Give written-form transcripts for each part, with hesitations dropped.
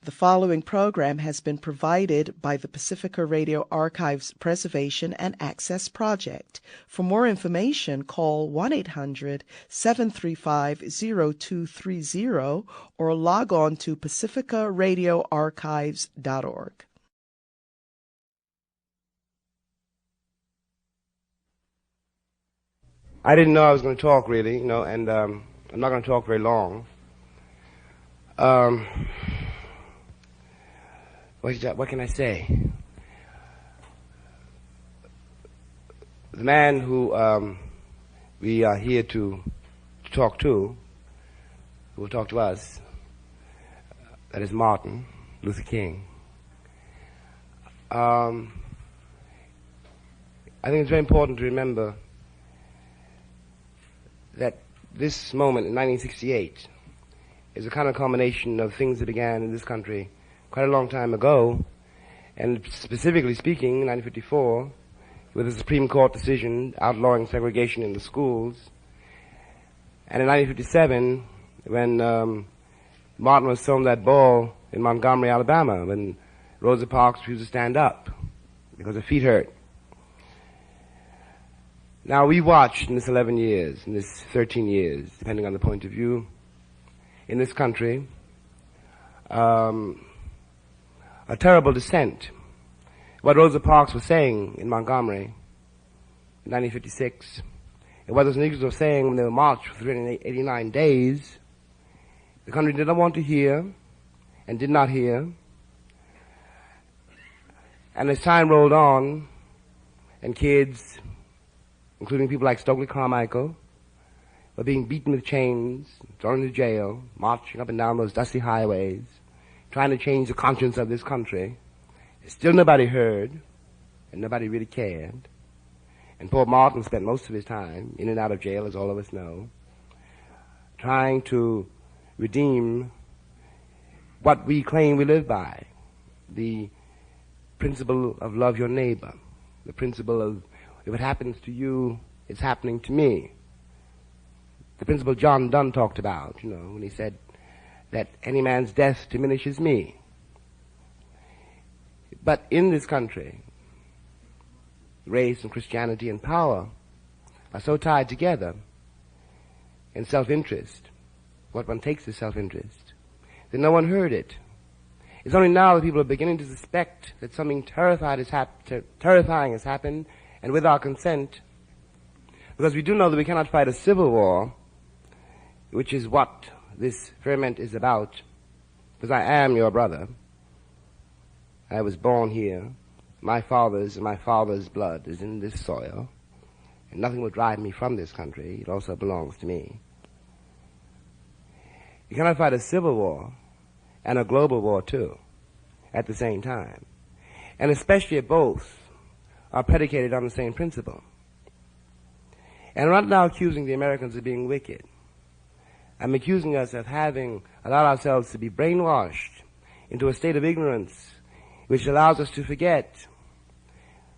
The following program has been provided by the Pacifica Radio Archives Preservation and Access Project. For more information, call 1-800-735-0230 or log on to pacificaradioarchives.org. I didn't know I was going to talk really, and I'm not going to talk very long. What can I say? The man who we are here to talk to, who will talk to us, that is Martin Luther King. I think it's very important to remember that this moment in 1968 is a kind of combination of things that began in this country quite a long time ago, and specifically speaking, 1954, with a Supreme Court decision outlawing segregation in the schools, and in 1957, when Martin was thrown that ball in Montgomery, Alabama, when Rosa Parks refused to stand up because her feet hurt. Now, we watched in this 11 years, in this 13 years, depending on the point of view, in this country, a terrible descent. What Rosa Parks was saying in Montgomery in 1956, and what those Negroes were saying when they were marched for 389 days, the country did not want to hear and did not hear. And as time rolled on, and kids, including people like Stokely Carmichael, were being beaten with chains, thrown into jail, marching up and down those dusty highways, trying to change the conscience of this country. Still nobody heard, and nobody really cared. And poor Martin spent most of his time in and out of jail, as all of us know, trying to redeem what we claim we live by, the principle of love your neighbor, the principle of if it happens to you, it's happening to me. The principle John Donne talked about, when he said that any man's death diminishes me. But in this country, race and Christianity and power are so tied together in self-interest. What one takes is self-interest, that no one heard it. It's only now that people are beginning to suspect that something terrifying has happened, and with our consent, because we do know that we cannot fight a civil war, which is what this ferment is about, because I am your brother. I was born here. My father's and my father's blood is in this soil, and nothing will drive me from this country. It also belongs to me. You cannot fight a civil war and a global war too at the same time, and especially if both are predicated on the same principle. And I'm not now accusing the Americans of being wicked. I'm accusing us of having allowed ourselves to be brainwashed into a state of ignorance which allows us to forget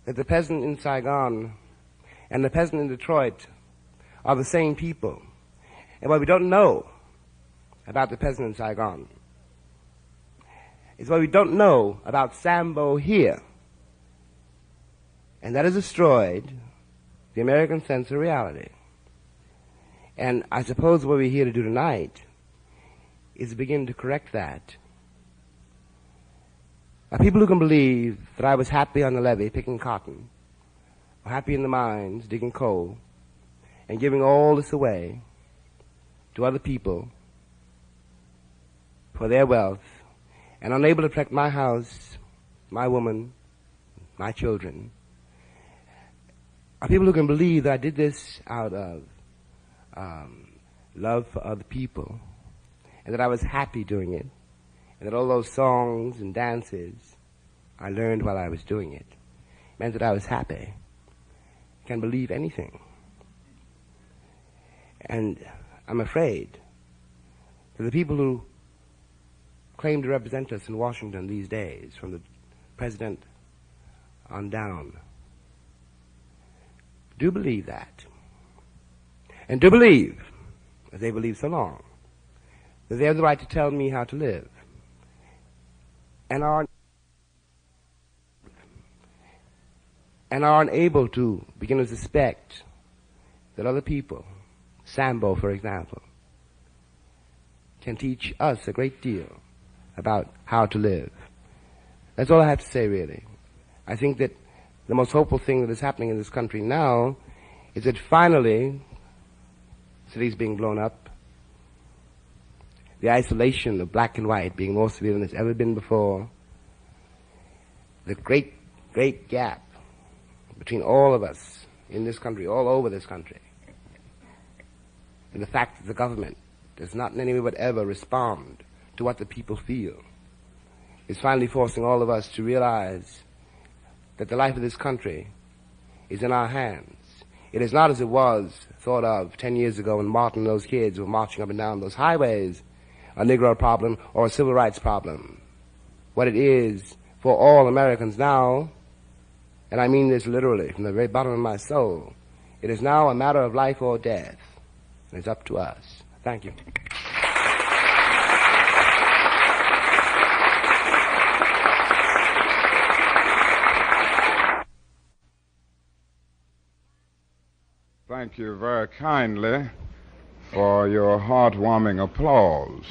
that the peasant in Saigon and the peasant in Detroit are the same people. And what we don't know about the peasant in Saigon is what we don't know about Sambo here. And that has destroyed the American sense of reality. And I suppose what we're here to do tonight is begin to correct that. Now, people who can believe that I was happy on the levee picking cotton, or happy in the mines digging coal, and giving all this away to other people for their wealth, and unable to protect my house, my woman, my children, are people who can believe that I did this out of love for other people, and that I was happy doing it, and that all those songs and dances I learned while I was doing it meant that I was happy. Can believe anything. And I'm afraid that the people who claim to represent us in Washington these days, from the president on down, do believe that. And do believe, as they believe so long, that they have the right to tell me how to live. and are unable to begin to suspect that other people, Sambo, for example, can teach us a great deal about how to live. That's all I have to say, really. I think that the most hopeful thing that is happening in this country now is that finally, cities being blown up, the isolation of black and white being more severe than it's ever been before, the great, great gap between all of us in this country, all over this country, and the fact that the government does not in any way whatever respond to what the people feel, is finally forcing all of us to realize that the life of this country is in our hands. It is not as it was thought of 10 years ago when Martin and those kids were marching up and down those highways, a Negro problem or a civil rights problem. What it is for all Americans now, and I mean this literally from the very bottom of my soul, it is now a matter of life or death, and it's up to us. Thank you. Thank you very kindly for your heartwarming applause.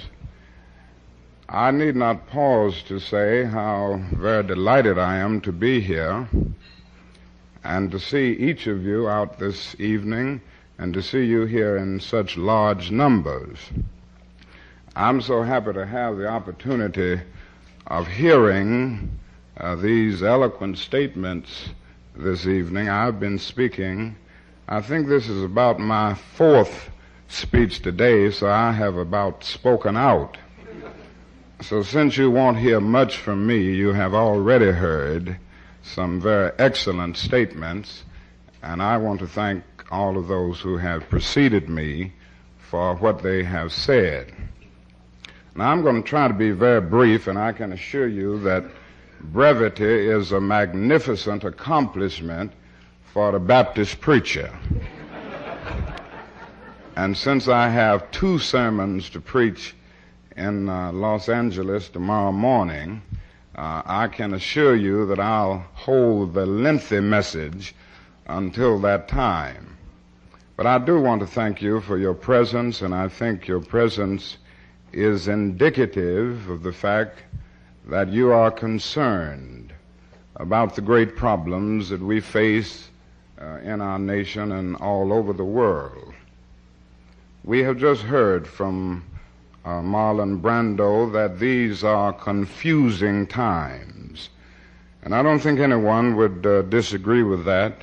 I need not pause to say how very delighted I am to be here and to see each of you out this evening and to see you here in such large numbers. I'm so happy to have the opportunity of hearing these eloquent statements this evening. I've been speaking. I think this is about my fourth speech today, so I have about spoken out. So since you won't hear much from me, you have already heard some very excellent statements, and I want to thank all of those who have preceded me for what they have said. Now, I'm going to try to be very brief, and I can assure you that brevity is a magnificent accomplishment for the Baptist preacher. And since I have two sermons to preach in Los Angeles tomorrow morning, I can assure you that I'll hold the lengthy message until that time. But I do want to thank you for your presence, and I think your presence is indicative of the fact that you are concerned about the great problems that we face in our nation and all over the world. We have just heard from Marlon Brando that these are confusing times, and I don't think anyone would disagree with that.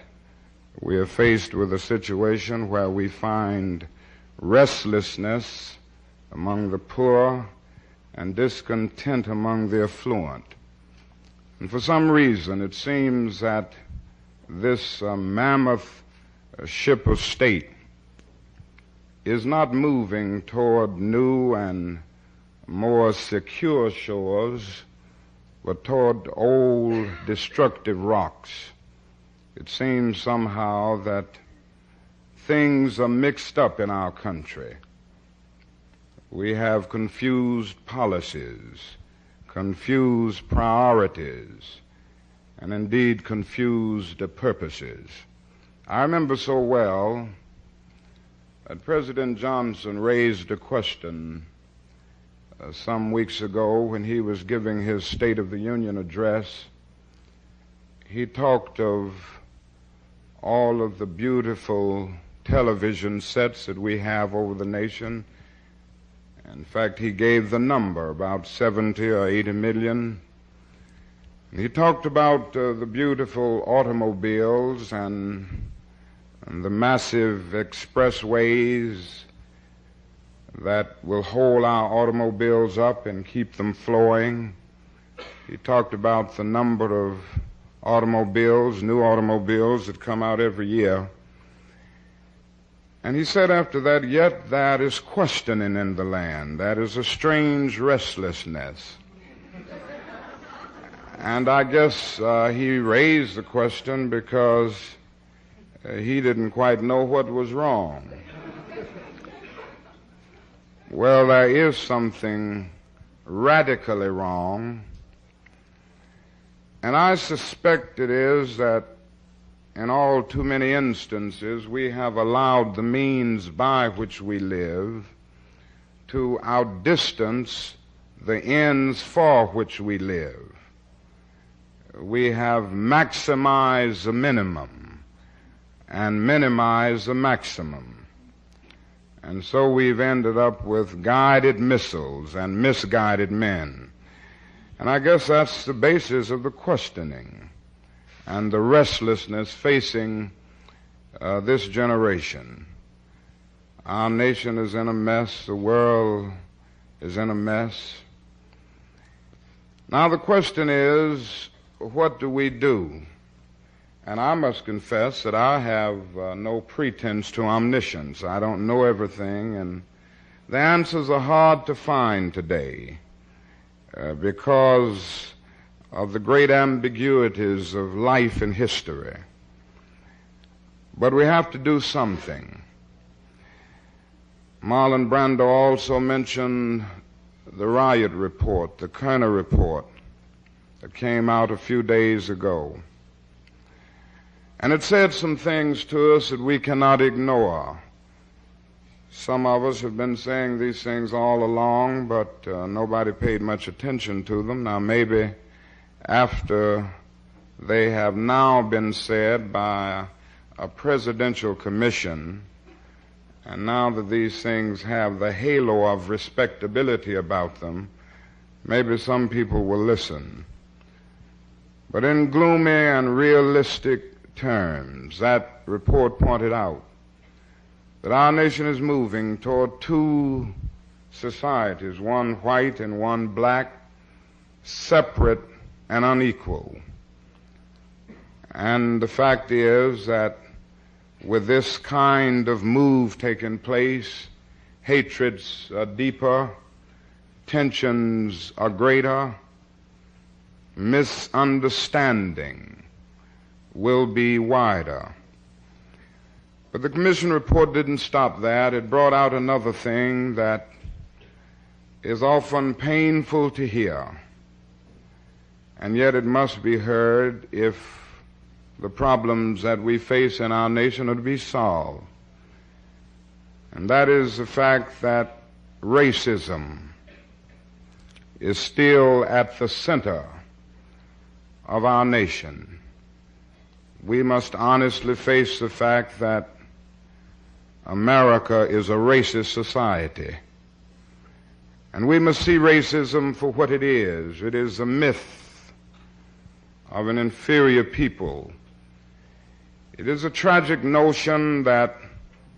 We are faced with a situation where we find restlessness among the poor and discontent among the affluent. And for some reason, it seems that this mammoth ship of state is not moving toward new and more secure shores, but toward old destructive rocks. It seems somehow that things are mixed up in our country. We have confused policies, confused priorities, and indeed confused purposes. I remember so well that President Johnson raised a question some weeks ago when he was giving his State of the Union address. He talked of all of the beautiful television sets that we have over the nation. In fact, he gave the number, about 70 or 80 million. He talked about the beautiful automobiles and the massive expressways that will hold our automobiles up and keep them flowing. He talked about the number of automobiles, new automobiles that come out every year. And he said after that, yet there is questioning in the land. That is a strange restlessness. And I guess he raised the question because he didn't quite know what was wrong. Well, there is something radically wrong And I suspect it is that in all too many instances we have allowed the means by which we live to outdistance the ends for which we live. We have maximized the minimum and minimized the maximum. And so we've ended up with guided missiles and misguided men. And I guess that's the basis of the questioning and the restlessness facing this generation. Our nation is in a mess. The world is in a mess. Now the question is, what do we do? And I must confess that I have no pretense to omniscience. I don't know everything, and the answers are hard to find today because of the great ambiguities of life and history. But we have to do something. Marlon Brando also mentioned the riot report, the Kerner report, that came out a few days ago. And it said some things to us that we cannot ignore. Some of us have been saying these things all along, but nobody paid much attention to them. Now maybe after they have now been said by a presidential commission, and now that these things have the halo of respectability about them, maybe some people will listen. But in gloomy and realistic terms, that report pointed out that our nation is moving toward two societies, one white and one black, separate and unequal. And the fact is that with this kind of move taking place, hatreds are deeper, tensions are greater, misunderstanding will be wider. But the Commission report didn't stop that. It brought out another thing that is often painful to hear, and yet it must be heard if the problems that we face in our nation are to be solved. And that is the fact that racism is still at the center of our nation. We must honestly face the fact that America is a racist society. And we must see racism for what it is. It is a myth of an inferior people. It is a tragic notion that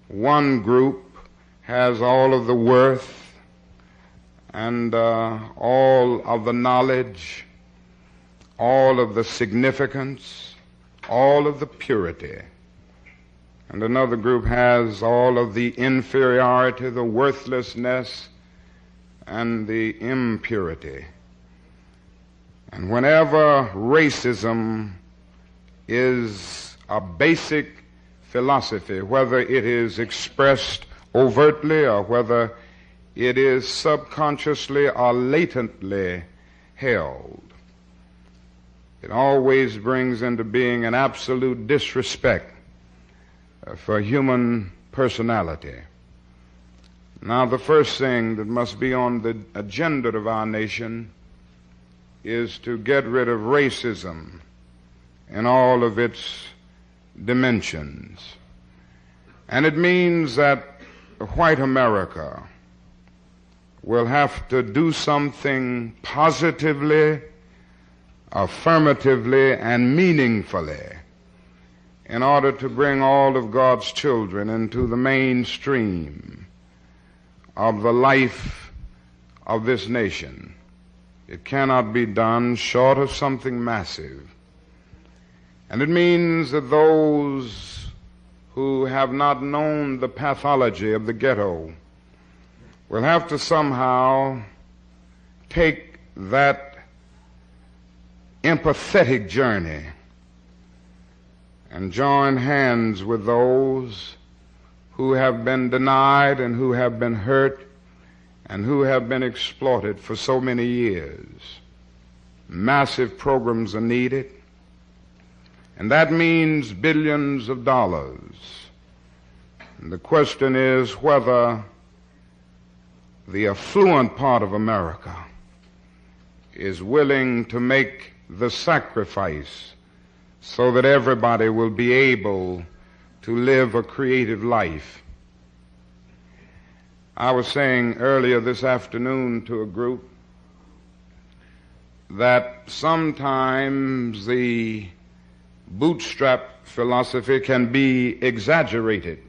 one group has all of the worth and all of the knowledge, all of the significance, all of the purity. And another group has all of the inferiority, the worthlessness, and the impurity. And whenever racism is a basic philosophy, whether it is expressed overtly or whether it is subconsciously or latently held, it always brings into being an absolute disrespect for human personality. Now, the first thing that must be on the agenda of our nation is to get rid of racism in all of its dimensions. And it means that white America will have to do something positively, affirmatively, and meaningfully in order to bring all of God's children into the mainstream of the life of this nation. It cannot be done short of something massive. And it means that those who have not known the pathology of the ghetto will have to somehow take that empathetic journey and join hands with those who have been denied and who have been hurt and who have been exploited for so many years. massive programs are needed, and that means billions of dollars. And the question is whether the affluent part of America is willing to make the sacrifice so that everybody will be able to live a creative life. I was saying earlier this afternoon to a group that sometimes the bootstrap philosophy can be exaggerated.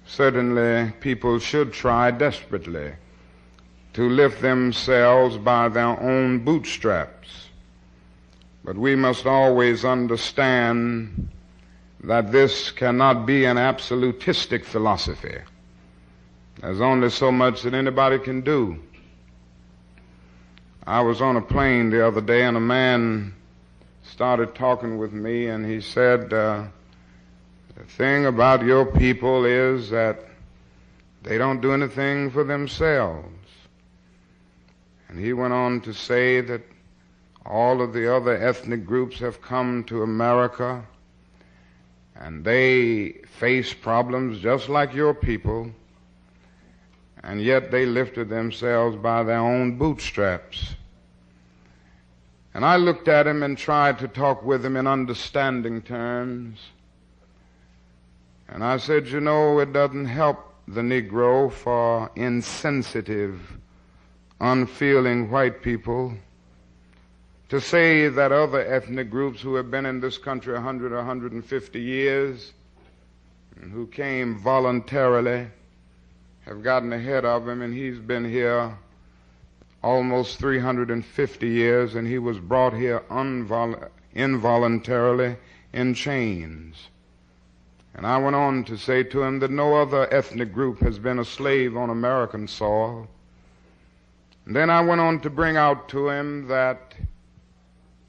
Certainly, people should try desperately to lift themselves by their own bootstraps. But we must always understand that this cannot be an absolutistic philosophy. There's only so much that anybody can do. I was on a plane the other day, and a man started talking with me, and he said, the thing about your people is that they don't do anything for themselves. And he went on to say that all of the other ethnic groups have come to America, and they face problems just like your people, and yet they lifted themselves by their own bootstraps. And I looked at him and tried to talk with him in understanding terms. And I said, you know, it doesn't help the Negro for insensitive, unfeeling white people to say that other ethnic groups who have been in this country 100 or 150 years and who came voluntarily have gotten ahead of him, and he's been here almost 350 years, and he was brought here involuntarily in chains. And I went on to say to him that no other ethnic group has been a slave on American soil. And then I went on to bring out to him that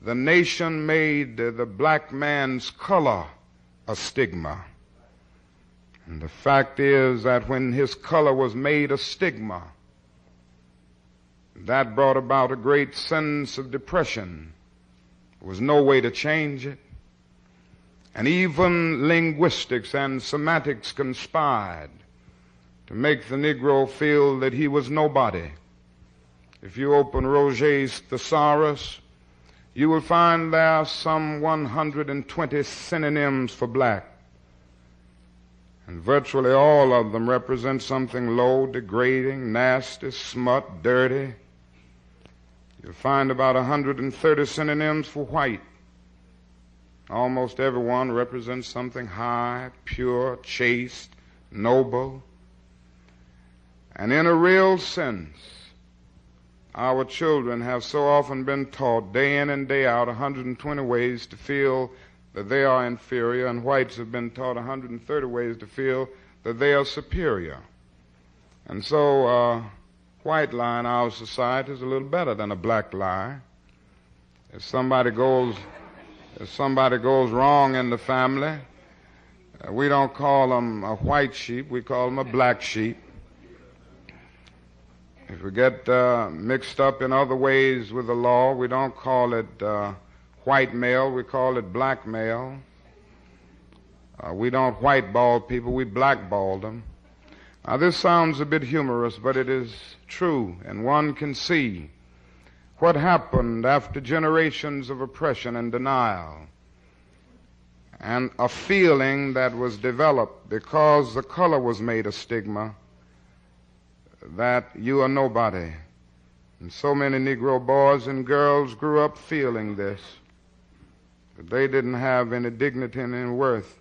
the nation made the black man's color a stigma. And the fact is that when his color was made a stigma, that brought about a great sense of depression. There was no way to change it. And even linguistics and semantics conspired to make the Negro feel that he was nobody. If you open Roget's Thesaurus, you will find there are some 120 synonyms for black. And virtually all of them represent something low, degrading, nasty, smut, dirty. You'll find about 130 synonyms for white. Almost everyone represents something high, pure, chaste, noble. And in a real sense, our children have so often been taught day in and day out 120 ways to feel that they are inferior, and whites have been taught 130 ways to feel that they are superior. And so white lie in our society is a little better than a black lie. If somebody goes wrong in the family, we don't call them a white sheep, we call them a black sheep. If we get mixed up in other ways with the law, we don't call it white male, we call it black male. We don't whiteball people, we blackball them. Now this sounds a bit humorous, but it is true, and one can see what happened after generations of oppression and denial, and a feeling that was developed because the color was made a stigma, that you are nobody. And so many Negro boys and girls grew up feeling this, that they didn't have any dignity and any worth.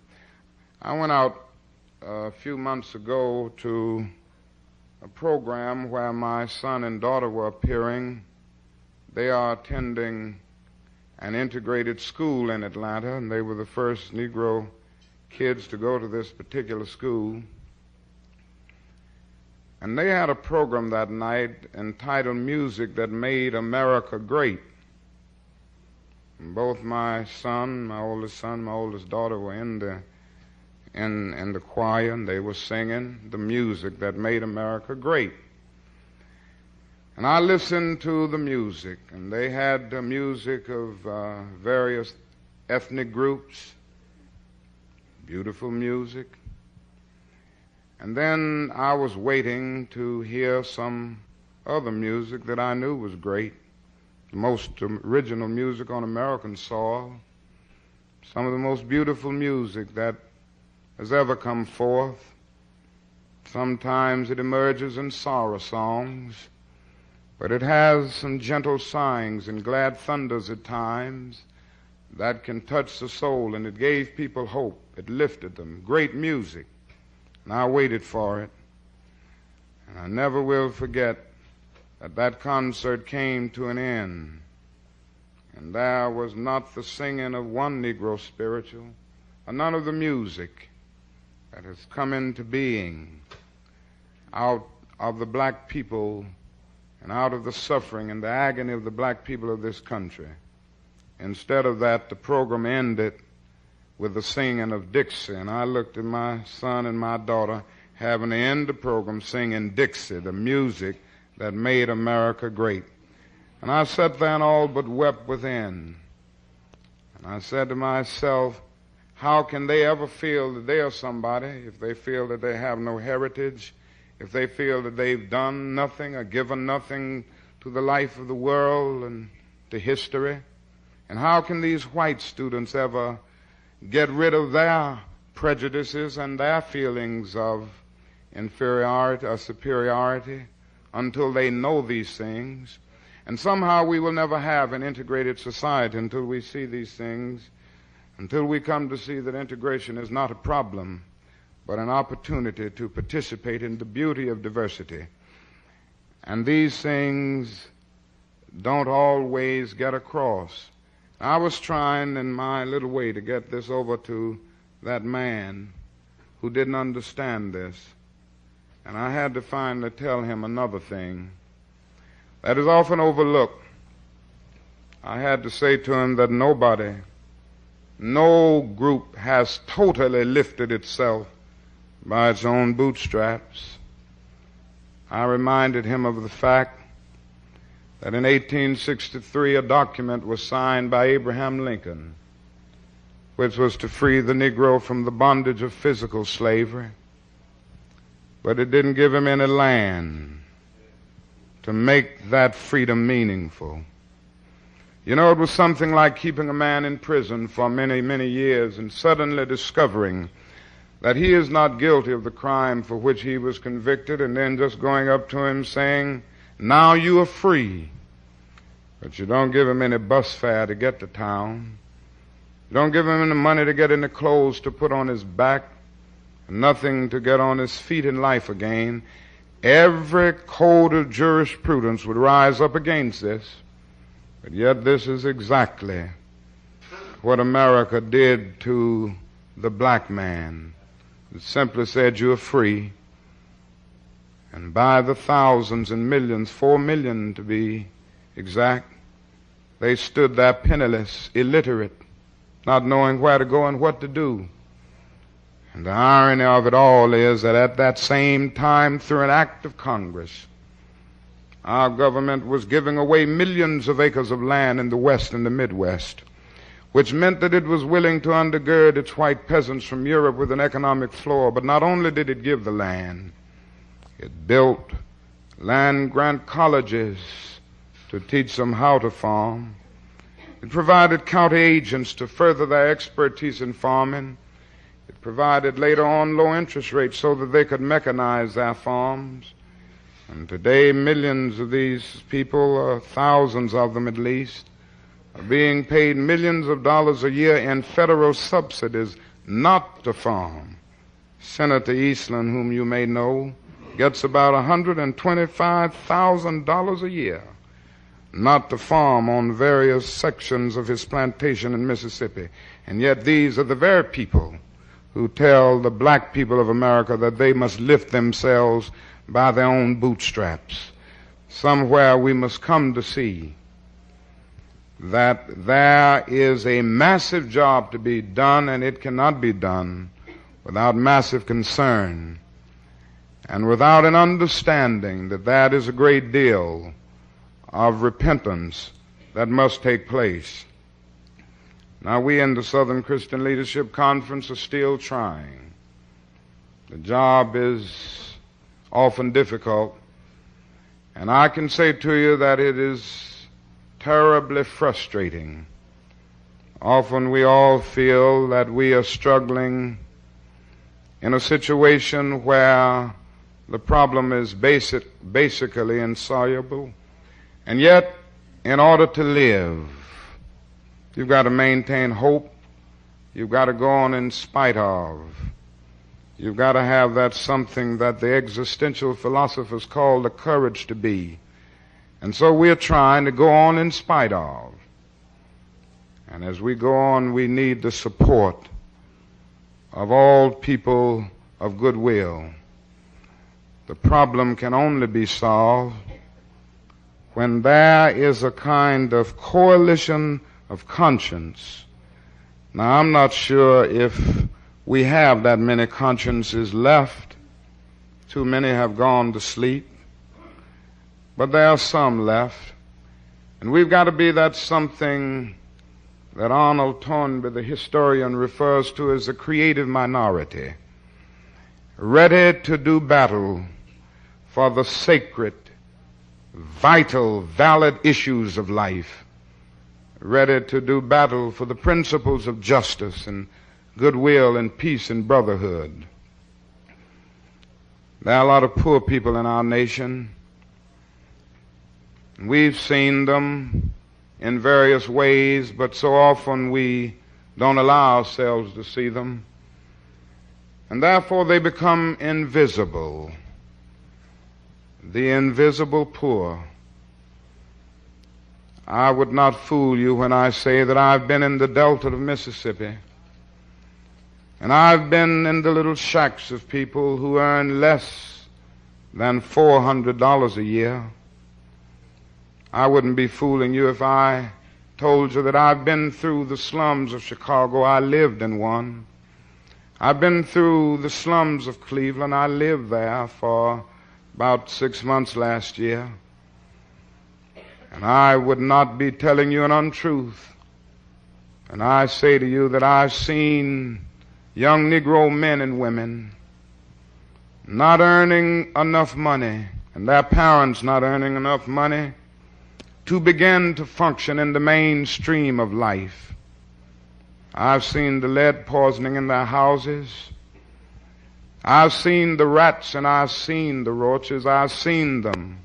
I went out a few months ago to a program where my son and daughter were appearing. They are attending an integrated school in Atlanta, and they were the first Negro kids to go to this particular school. And they had a program that night entitled Music That Made America Great. And both my son, my oldest daughter were in the choir, and they were singing the music that made America great. And I listened to the music, and they had music of various ethnic groups, beautiful music. And then I was waiting to hear some other music that I knew was great, the most original music on American soil, some of the most beautiful music that has ever come forth. Sometimes it emerges in sorrow songs, but it has some gentle sighings and glad thunders at times that can touch the soul, and it gave people hope. It lifted them. Great music. And I waited for it. And I never will forget that that concert came to an end. And there was not the singing of one Negro spiritual, or none of the music that has come into being out of the black people and out of the suffering and the agony of the black people of this country. Instead of that, the program ended with the singing of Dixie, and I looked at my son and my daughter having to end the program singing Dixie, the music that made America great. And I sat there and all but wept within. And I said to myself, how can they ever feel that they are somebody if they feel that they have no heritage, if they feel that they've done nothing or given nothing to the life of the world and to history? And how can these white students ever get rid of their prejudices and their feelings of inferiority or superiority until they know these things? And somehow we will never have an integrated society until we see these things, until we come to see that integration is not a problem, but an opportunity to participate in the beauty of diversity. And these things don't always get across. I was trying in my little way to get this over to that man who didn't understand this. And I had to finally tell him another thing that is often overlooked. I had to say to him that nobody, no group has totally lifted itself by its own bootstraps. I reminded him of the fact that in 1863 a document was signed by Abraham Lincoln, which was to free the Negro from the bondage of physical slavery, but it didn't give him any land to make that freedom meaningful. You know, it was something like keeping a man in prison for many, many years and suddenly discovering that he is not guilty of the crime for which he was convicted, and then just going up to him saying, now you are free. But you don't give him any bus fare to get to town. You don't give him any money to get any clothes to put on his back, nothing to get on his feet in life again. Every code of jurisprudence would rise up against this. But yet this is exactly what America did to the black man. It simply said, you are free. And by the thousands and millions, 4 million to be exact, they stood there penniless, illiterate, not knowing where to go and what to do. And the irony of it all is that at that same time, through an act of Congress, our government was giving away millions of acres of land in the West and the Midwest, which meant that it was willing to undergird its white peasants from Europe with an economic floor. But not only did it give the land, it built land-grant colleges to teach them how to farm. It provided county agents to further their expertise in farming. It provided later on low interest rates so that they could mechanize their farms. And today millions of these people, thousands of them at least, are being paid millions of dollars a year in federal subsidies not to farm. Senator Eastland, whom you may know, gets about $125,000 a year not to farm on various sections of his plantation in Mississippi. And yet these are the very people who tell the black people of America that they must lift themselves by their own bootstraps. Somewhere we must come to see that there is a massive job to be done, and it cannot be done without massive concern and without an understanding that that is a great deal of repentance that must take place. Now, we in the Southern Christian Leadership Conference are still trying. The job is often difficult, and I can say to you that it is terribly frustrating. Often we all feel that we are struggling in a situation where the problem is basically insoluble, and yet in order to live, you've got to maintain hope. You've got to go on in spite of. You've got to have that something that the existential philosophers call the courage to be. And so we're trying to go on in spite of. And as we go on, we need the support of all people of goodwill. The problem can only be solved when there is a kind of coalition of conscience. Now, I'm not sure if we have that many consciences left. Too many have gone to sleep. But there are some left. And we've got to be that something that Arnold Toynbee, the historian, refers to as a creative minority, ready to do battle for the sacred, vital, valid issues of life, ready to do battle for the principles of justice and goodwill and peace and brotherhood. There are a lot of poor people in our nation. We've seen them in various ways, but so often we don't allow ourselves to see them. And therefore they become invisible. The invisible poor. I would not fool you when I say that I've been in the Delta of Mississippi, and I've been in the little shacks of people who earn less than $400 a year. I wouldn't be fooling you if I told you that I've been through the slums of Chicago. I lived in one. I've been through the slums of Cleveland. I lived there for about 6 months last year. And I would not be telling you an untruth. And I say to you that I've seen young Negro men and women not earning enough money, and their parents not earning enough money to begin to function in the mainstream of life. I've seen the lead poisoning in their houses. I've seen the rats and I've seen the roaches. I've seen them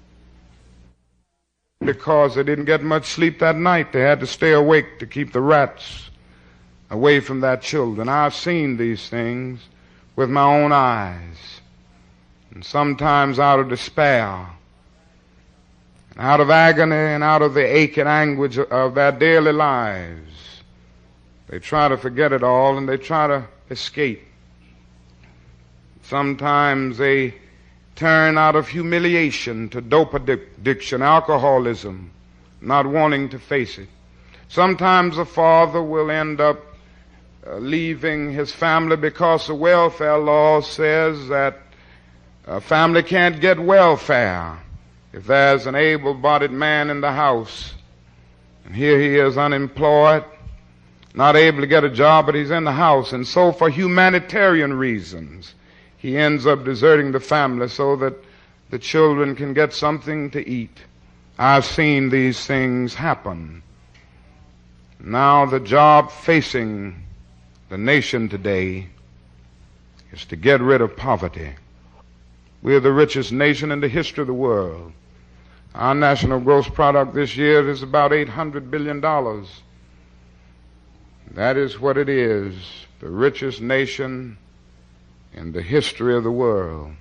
because they didn't get much sleep that night. They had to stay awake to keep the rats away from their children. I've seen these things with my own eyes. And sometimes out of despair, out of agony and out of the ache and anguish of their daily lives, they try to forget it all and they try to escape. Sometimes they turn out of humiliation to dope addiction, alcoholism, not wanting to face it. Sometimes a father will end up leaving his family because the welfare law says that a family can't get welfare if there's an able-bodied man in the house. And here he is unemployed, not able to get a job, but he's in the house. And so for humanitarian reasons, he ends up deserting the family so that the children can get something to eat. I've seen these things happen. Now the job facing the nation today is to get rid of poverty. We are the richest nation in the history of the world. Our national gross product this year is about $800 billion. That is what it is, the richest nation in the history of the world.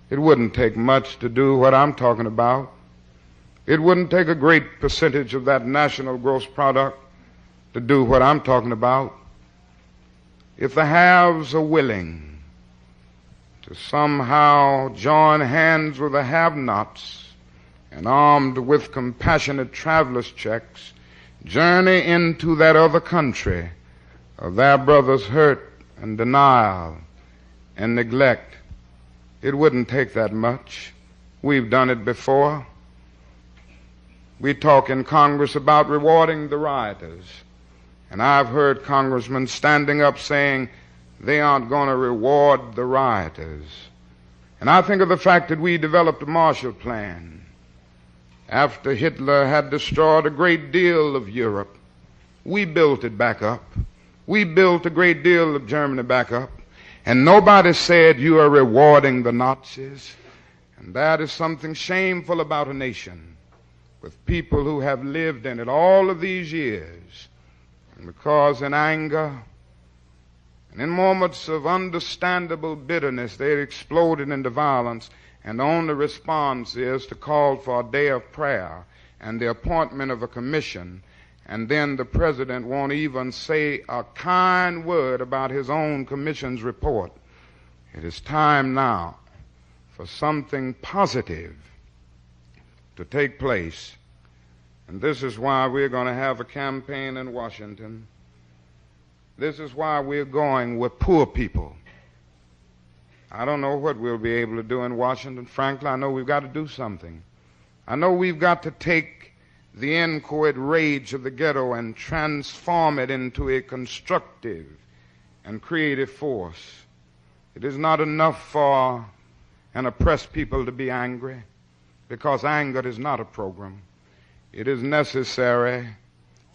It wouldn't take much to do what I'm talking about. It wouldn't take a great percentage of that national gross product to do what I'm talking about. If the haves are willing to somehow join hands with the have-nots and armed with compassionate traveler's checks, journey into that other country of their brother's hurt and denial and neglect, it wouldn't take that much. We've done it before. We talk in Congress about rewarding the rioters. And I've heard congressmen standing up saying they aren't going to reward the rioters. And I think of the fact that we developed a Marshall Plan after Hitler had destroyed a great deal of Europe. We built it back up. We built a great deal of Germany back up. And nobody said you are rewarding the Nazis. And that is something shameful about a nation with people who have lived in it all of these years. And because in anger and in moments of understandable bitterness, they exploded into violence, and the only response is to call for a day of prayer and the appointment of a commission, and then the president won't even say a kind word about his own commission's report. It is time now for something positive to take place. And this is why we're going to have a campaign in Washington. This is why we're going with poor people. I don't know what we'll be able to do in Washington. Frankly, I know we've got to do something. I know we've got to take the inchoate rage of the ghetto and transform it into a constructive and creative force. It is not enough for an oppressed people to be angry, because anger is not a program. It is necessary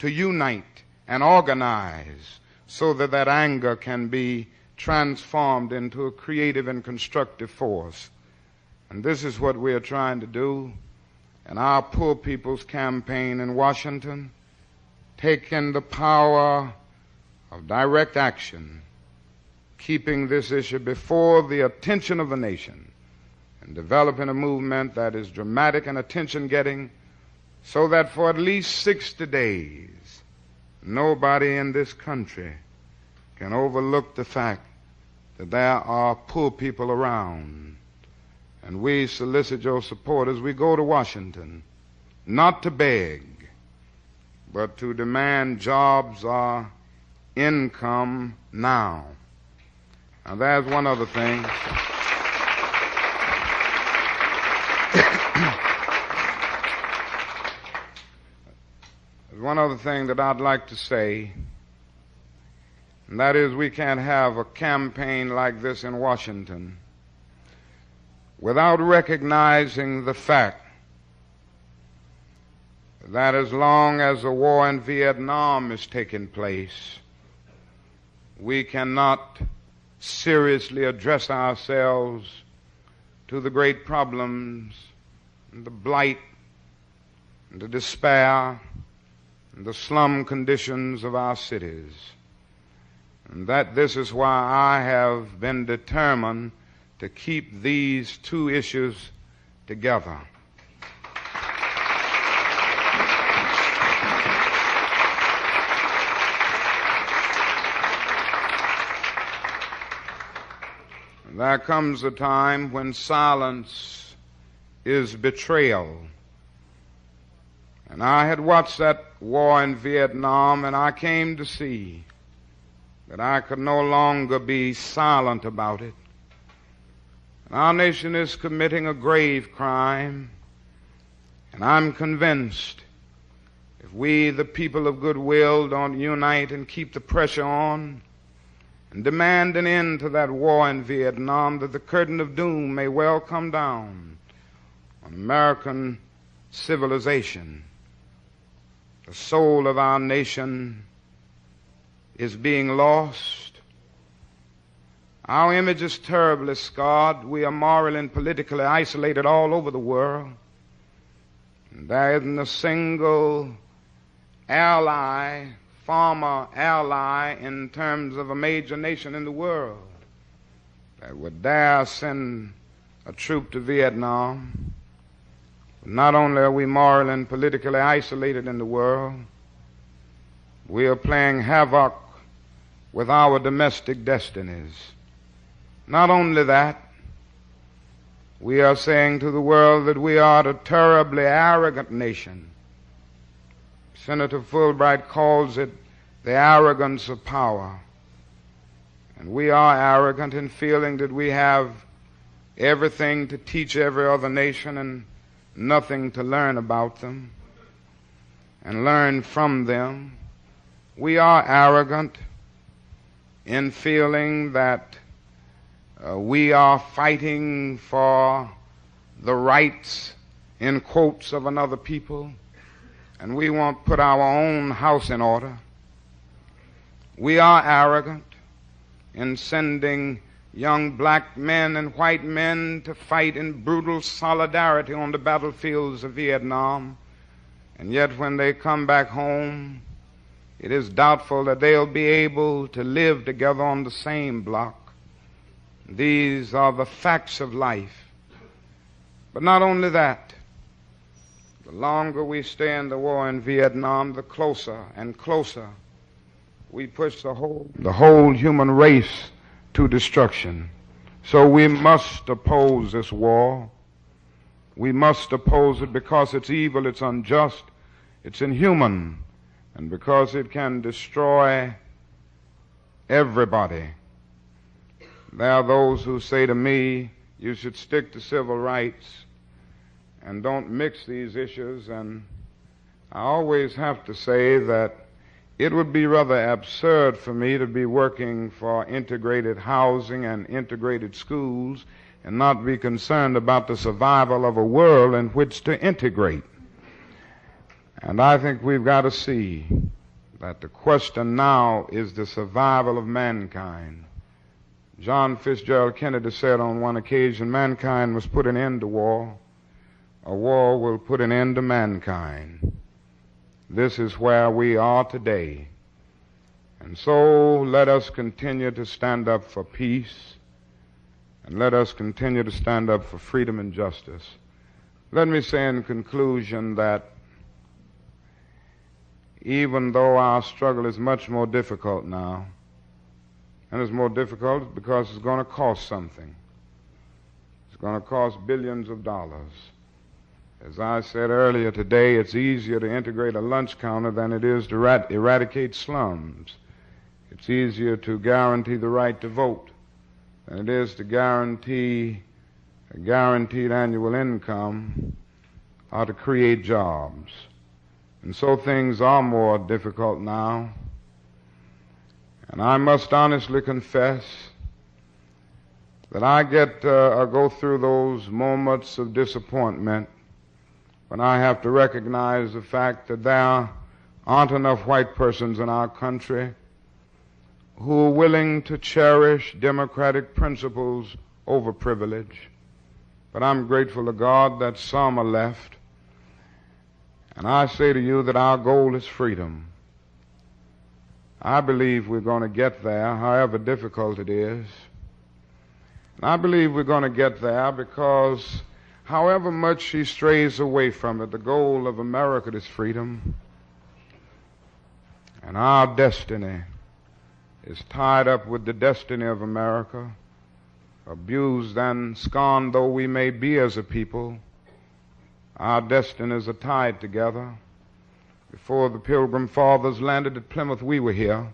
to unite and organize so that that anger can be transformed into a creative and constructive force. And this is what we are trying to do in our Poor People's Campaign in Washington, taking the power of direct action, keeping this issue before the attention of the nation, and developing a movement that is dramatic and attention-getting, so that for at least 60 days, nobody in this country can overlook the fact that there are poor people around. And we solicit your support as we go to Washington, not to beg, but to demand jobs or income now. Now, there's one other thing. There's one other thing that I'd like to say, and that is we can't have a campaign like this in Washington without recognizing the fact that as long as the war in Vietnam is taking place, we cannot seriously address ourselves to the great problems, and the blight, and the despair, and the slum conditions of our cities. And that this is why I have been determined to keep these two issues together. There comes a time when silence is betrayal. And I had watched that war in Vietnam, and I came to see that I could no longer be silent about it. And our nation is committing a grave crime, and I'm convinced if we, the people of goodwill, don't unite and keep the pressure on and demand an end to that war in Vietnam, that the curtain of doom may well come down on American civilization. The soul of our nation is being lost. Our image is terribly scarred. We are morally and politically isolated all over the world. And there isn't a single ally, former ally in terms of a major nation in the world that would dare send a troop to Vietnam. Not only are we morally and politically isolated in the world, we are playing havoc with our domestic destinies. Not only that, we are saying to the world that we are a terribly arrogant nation. Senator Fulbright calls it the arrogance of power. And we are arrogant in feeling that we have everything to teach every other nation and nothing to learn about them. and learn from them. We are arrogant in feeling that we are fighting for the rights, in quotes, of another people, and we won't put our own house in order. We are arrogant in sending young black men and white men to fight in brutal solidarity on the battlefields of Vietnam, and yet when they come back home, it is doubtful that they'll be able to live together on the same block. These are the facts of life. But not only that, the longer we stay in the war in Vietnam, the closer and closer we push the whole human race to destruction. So we must oppose this war. We must oppose it because it's evil, it's unjust, it's inhuman, and because it can destroy everybody. There are those who say to me, you should stick to civil rights and don't mix these issues, and I always have to say that it would be rather absurd for me to be working for integrated housing and integrated schools and not be concerned about the survival of a world in which to integrate. And I think we've got to see that the question now is the survival of mankind. John Fitzgerald Kennedy said on one occasion, mankind must put an end to war. A war will put an end to mankind. This is where we are today. And so let us continue to stand up for peace, and let us continue to stand up for freedom and justice. Let me say in conclusion that even though our struggle is much more difficult now, and it's more difficult because it's going to cost something. It's going to cost billions of dollars. As I said earlier today, it's easier to integrate a lunch counter than it is to eradicate slums. It's easier to guarantee the right to vote than it is to guarantee a guaranteed annual income or to create jobs. And so things are more difficult now. And I must honestly confess that I go through those moments of disappointment when I have to recognize the fact that there aren't enough white persons in our country who are willing to cherish democratic principles over privilege. But I'm grateful to God that some are left. And I say to you that our goal is freedom. I believe we're going to get there, however difficult it is. And I believe we're going to get there because however much she strays away from it, the goal of America is freedom. And our destiny is tied up with the destiny of America. Abused and scorned though we may be as a people, our destinies are tied together. Before the Pilgrim Fathers landed at Plymouth, we were here.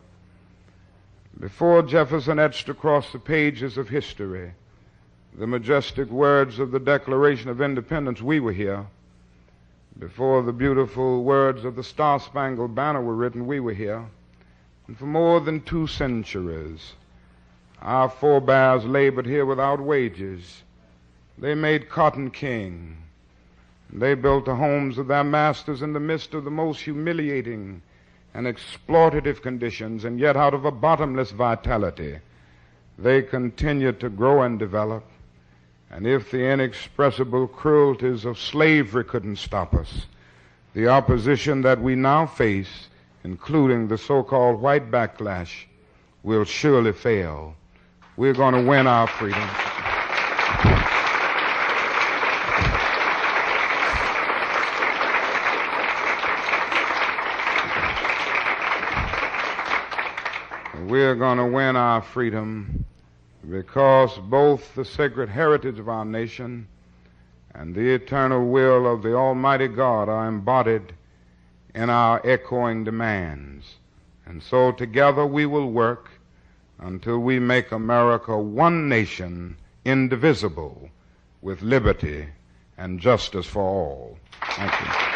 Before Jefferson etched across the pages of history the majestic words of the Declaration of Independence, we were here. Before the beautiful words of the Star-Spangled Banner were written, we were here. And for more than 2 centuries, our forebears labored here without wages. They made cotton king. They built the homes of their masters in the midst of the most humiliating and exploitative conditions, and yet out of a bottomless vitality, they continued to grow and develop. And if the inexpressible cruelties of slavery couldn't stop us, the opposition that we now face, including the so-called white backlash, will surely fail. We're going to win our freedom. We're going to win our freedom because both the sacred heritage of our nation and the eternal will of the Almighty God are embodied in our echoing demands. And so together we will work until we make America one nation, indivisible, with liberty and justice for all. Thank you.